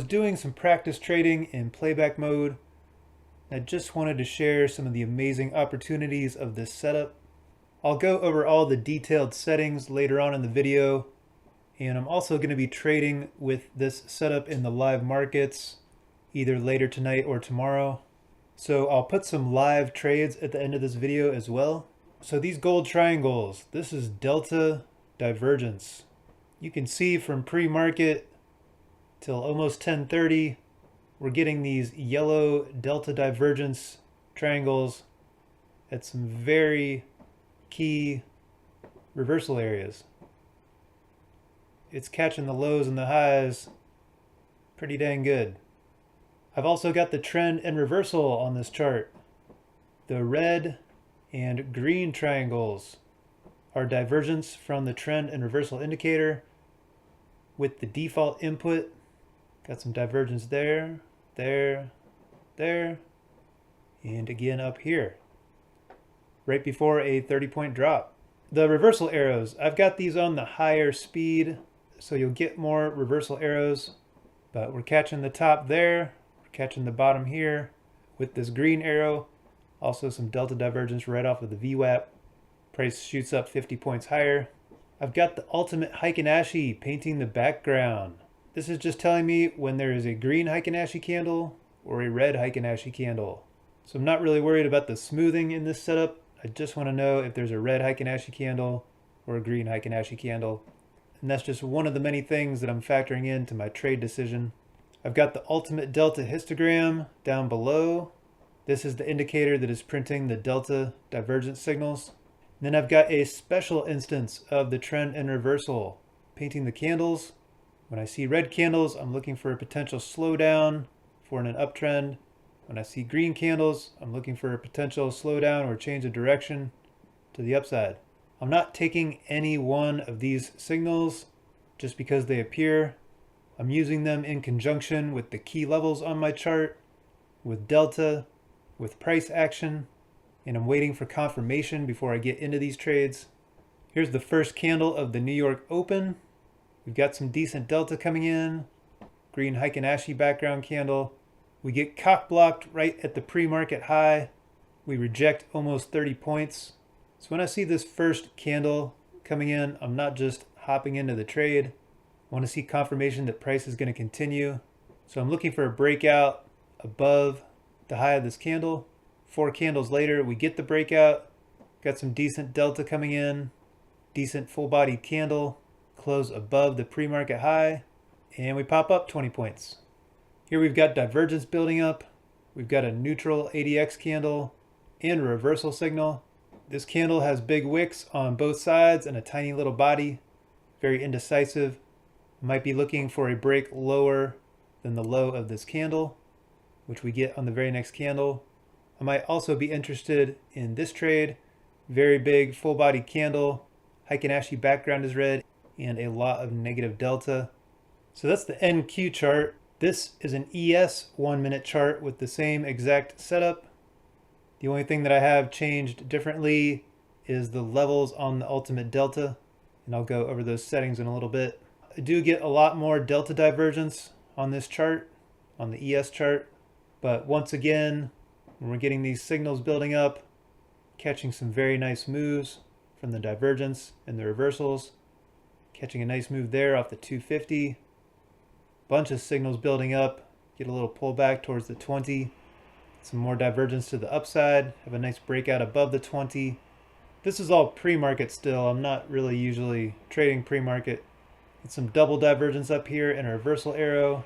doing some practice trading in playback mode. I just wanted to share some of the amazing opportunities of this setup. I'll go over all the detailed settings later on in the video, and I'm also going to be trading with this setup in the live markets either later tonight or tomorrow. So I'll put some live trades at the end of this video as well. So these gold triangles, this is delta divergence. You can see from pre-market till almost 10:30, we're getting these yellow delta divergence triangles at some very key reversal areas. It's catching the lows and the highs pretty dang good. I've also got the trend and reversal on this chart. The red and green triangles are divergence from the trend and reversal indicator with the default input. Got some divergence there, there, and again up here, right before a 30-point drop. The reversal arrows, I've got these on the higher speed, so you'll get more reversal arrows, but we're catching the top there, we're catching the bottom here with this green arrow. Also some delta divergence right off of the VWAP. Price shoots up 50 points higher. I've got the ultimate Heikin-Ashi painting the background. This is just telling me when there is a green Heikin-Ashi candle or a red Heikin-Ashi candle. So I'm not really worried about the smoothing in this setup. I just want to know if there's a red Heikin-Ashi candle or a green Heikin-Ashi candle. And that's just one of the many things that I'm factoring into my trade decision. I've got the ultimate delta histogram down below. This is the indicator that is printing the delta divergence signals. And then I've got a special instance of the trend and reversal painting the candles. When I see red candles, I'm looking for a potential slowdown for an uptrend. When I see green candles, I'm looking for a potential slowdown or change of direction to the upside. I'm not taking any one of these signals just because they appear. I'm using them in conjunction with the key levels on my chart, with delta, with price action, and I'm waiting for confirmation before I get into these trades. Here's the first candle of the New York Open. We've got some decent delta coming in. Green Heikin-Ashi background candle. We get cock blocked right at the pre-market high. We reject almost 30 points. So when I see this first candle coming in, I'm not just hopping into the trade. I want to see confirmation that price is going to continue. So I'm looking for a breakout above the high of this candle. 4 candles later, we get the breakout. Got some decent delta coming in. Decent full-bodied candle. Close above the pre-market high, and we pop up 20 points. Here we've got divergence building up. We've got a neutral ADX candle and a reversal signal. This candle has big wicks on both sides and a tiny little body. Very indecisive. Might be looking for a break lower than the low of this candle, which we get on the very next candle. I might also be interested in this trade. Very big full-bodied candle. Heikin-Ashi background is red, and a lot of negative delta. So that's the NQ chart. This is an ES 1-minute chart with the same exact setup. The only thing that I have changed differently is the levels on the ultimate delta, and I'll go over those settings in a little bit. I do get a lot more delta divergence on this chart, on the ES chart, but once again, when we're getting these signals building up, catching some very nice moves from the divergence and the reversals. Catching a nice move there off the 250. Bunch of signals building up. Get a little pullback towards the 20. Some more divergence to the upside. Have a nice breakout above the 20. This is all pre-market still. I'm not really usually trading pre-market. Get some double divergence up here and a reversal arrow.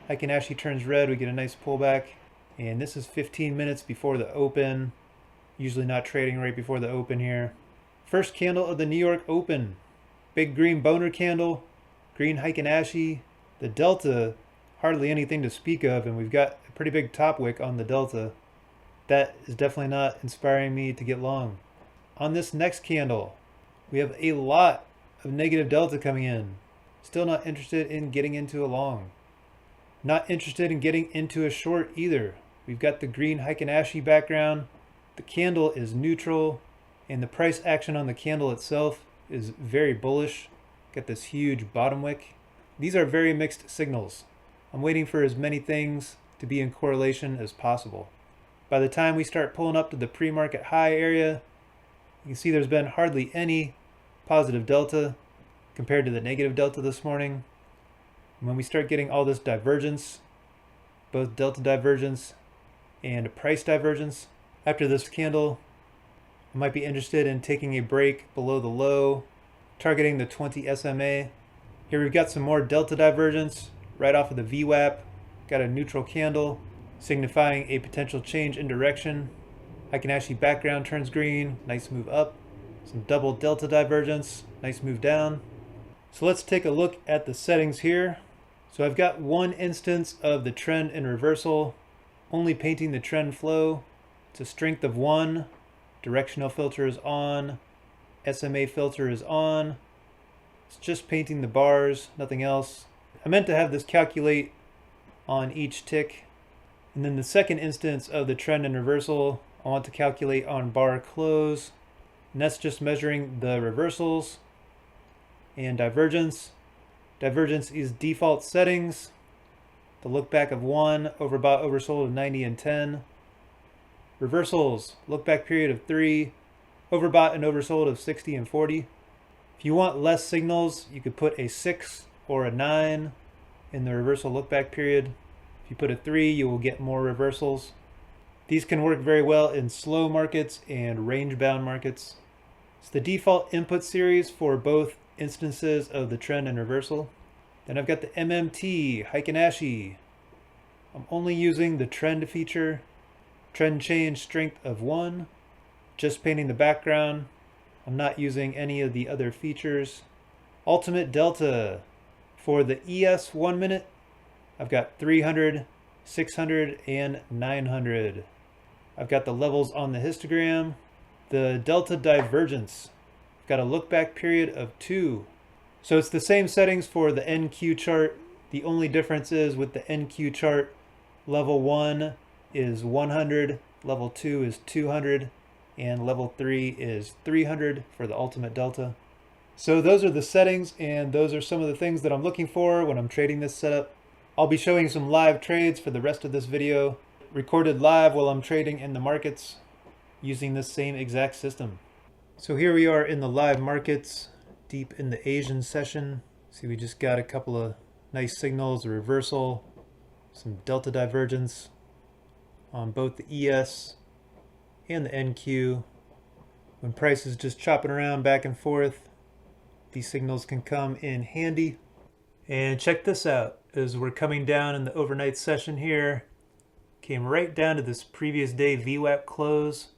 Heikin-Ashi turns red. We get a nice pullback. And this is 15 minutes before the open. Usually not trading right before the open here. First candle of the New York Open. Big green boner candle, green Heikin-Ashi. The delta, hardly anything to speak of, and we've got a pretty big top wick on the delta. That is definitely not inspiring me to get long. On this next candle, we have a lot of negative delta coming in. Still not interested in getting into a long. Not interested in getting into a short either. We've got the green Heikin-Ashi background. The candle is neutral, and the price action on the candle itself is very bullish. Got this huge bottom wick. These are very mixed signals. I'm waiting for as many things to be in correlation as possible. By the time we start pulling up to the pre-market high area, you can see there's been hardly any positive delta compared to the negative delta this morning. And when we start getting all this divergence, both delta divergence and price divergence, after this candle, I might be interested in taking a break below the low, targeting the 20 SMA. Here we've got some more delta divergence right off of the VWAP. Got a neutral candle signifying a potential change in direction. I can actually background turns green, nice move up. Some double delta divergence, nice move down. So let's take a look at the settings here. So I've got one instance of the trend in reversal, only painting the trend flow. It's a strength of 1. Directional filter is on. SMA filter is on. It's just painting the bars, nothing else. I meant to have this calculate on each tick. And then the second instance of the trend in reversal, I want to calculate on bar close. And that's just measuring the reversals and divergence. Divergence is default settings. The look back of 1, overbought, oversold of 90 and 10. Reversals, look back period of 3, overbought and oversold of 60 and 40. If you want less signals, you could put a 6 or a 9 in the reversal look back period. If you put a 3, you will get more reversals. These can work very well in slow markets and range bound markets. It's the default input series for both instances of the trend and reversal. Then I've got the MMT, Heikin-Ashi. I'm only using the trend feature. Trend change strength of 1. Just painting the background. I'm not using any of the other features. Ultimate delta. For the ES 1 minute, I've got 300, 600, and 900. I've got the levels on the histogram. The delta divergence. I've got a look back period of 2. So it's the same settings for the NQ chart. The only difference is with the NQ chart, level 1 is 100, level 2 is 200, and level 3 is 300 for the ultimate delta. So those are the settings, and those are some of the things that I'm looking for when I'm trading this setup. I'll be showing some live trades for the rest of this video, recorded live while I'm trading in the markets using this same exact system. So here we are in the live markets, deep in the Asian session. See, we just got a couple of nice signals, a reversal, some delta divergence on both the ES and the NQ. When price is just chopping around back and forth, these signals can come in handy. And check this out, as we're coming down in the overnight session here, came right down to this previous day VWAP close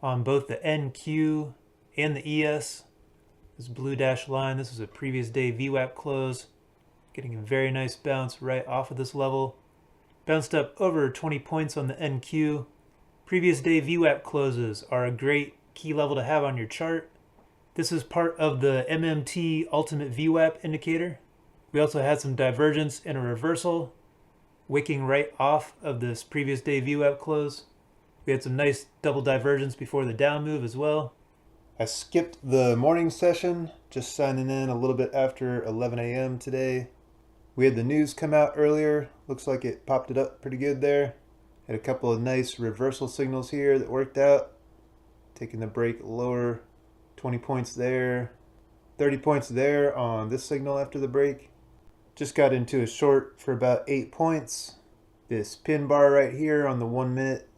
on both the NQ and the ES. This blue dashed line, this is a previous day VWAP close, getting a very nice bounce right off of this level. Bounced up over 20 points on the NQ. Previous day VWAP closes are a great key level to have on your chart. This is part of the MMT Ultimate VWAP indicator. We also had some divergence and a reversal, wicking right off of this previous day VWAP close. We had some nice double divergence before the down move as well. I skipped the morning session, just signing in a little bit after 11 a.m. today. We had the news come out earlier. Looks like it popped it up pretty good there. Had a couple of nice reversal signals here that worked out. Taking the break lower, 20 points there, 30 points there on this signal after the break. Just got into a short for about 8 points. This pin bar right here on the 1 minute,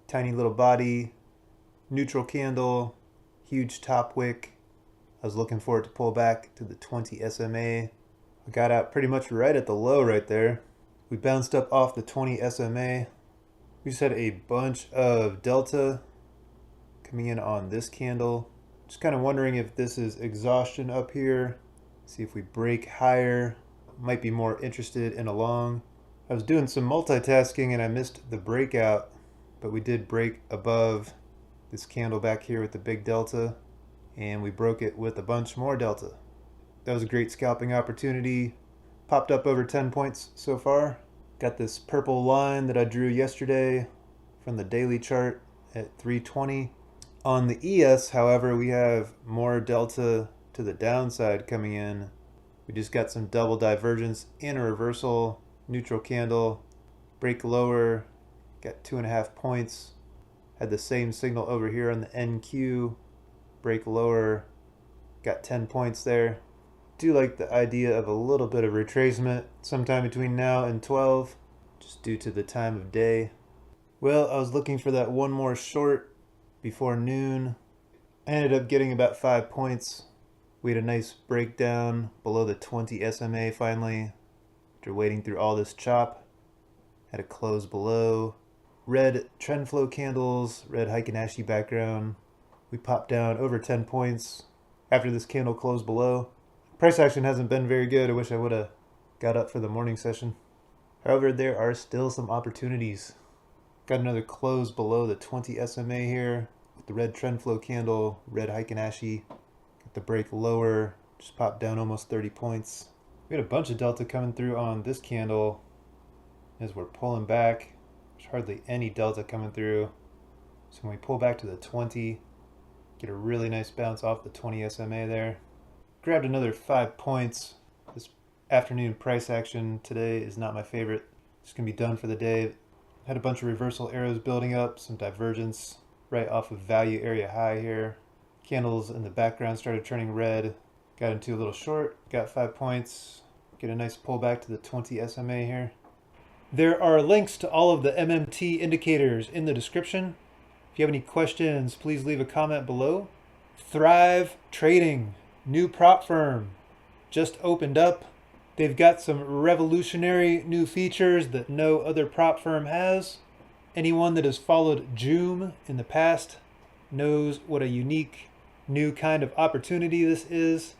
tiny little body, neutral candle, huge top wick. I was looking for it to pull back to the 20 SMA. I got out pretty much right at the low right there. We bounced up off the 20 SMA. We just had a bunch of delta coming in on this candle. Just kind of wondering if this is exhaustion up here. See if we break higher. Might be more interested in a long. I was doing some multitasking and I missed the breakout, but we did break above this candle back here with the big delta, and we broke it with a bunch more delta. That was a great scalping opportunity. Popped up over 10 points so far. Got this purple line that I drew yesterday from the daily chart at 320. On the ES, however, we have more delta to the downside coming in. We just got some double divergence and a reversal neutral candle, break lower, got 2.5 points. Had the same signal over here on the NQ, break lower, got 10 points there. Do like the idea of a little bit of retracement sometime between now and 12, just due to the time of day. Well, I was looking for that one more short before noon. I ended up getting about 5 points. We had a nice breakdown below the 20 SMA finally. After waiting through all this chop, had a close below. Red trend flow candles, red Heikin-Ashi background. We popped down over 10 points after this candle closed below. Price action hasn't been very good. I wish I would have got up for the morning session. However, there are still some opportunities. Got another close below the 20 SMA here with the red trend flow candle, red Heikin-Ashi. Got the break lower, just popped down almost 30 points. We had a bunch of delta coming through on this candle as we're pulling back. There's hardly any delta coming through. So when we pull back to the 20, get a really nice bounce off the 20 SMA there. Grabbed another 5 points. This afternoon price action today is not my favorite. It's gonna be done for the day. Had a bunch of reversal arrows building up, some divergence right off of value area high here. Candles in the background started turning red. Got into a little short, got 5 points. Get a nice pullback to the 20 SMA here. There are links to all of the MMT indicators in the description. If you have any questions, please leave a comment below. Thrive Trading, new prop firm, just opened up. They've got some revolutionary new features that no other prop firm has. Anyone that has followed Joom in the past knows what a unique new kind of opportunity this is.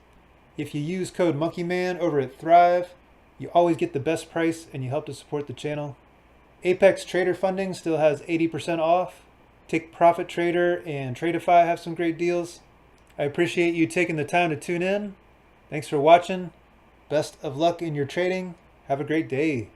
If you use code MonkeyMan over at Thrive, you always get the best price and you help to support the channel. Apex Trader Funding still has 80% off. Take Profit Trader and Tradeify have some great deals. I appreciate you taking the time to tune in. Thanks for watching. Best of luck in your trading. Have a great day.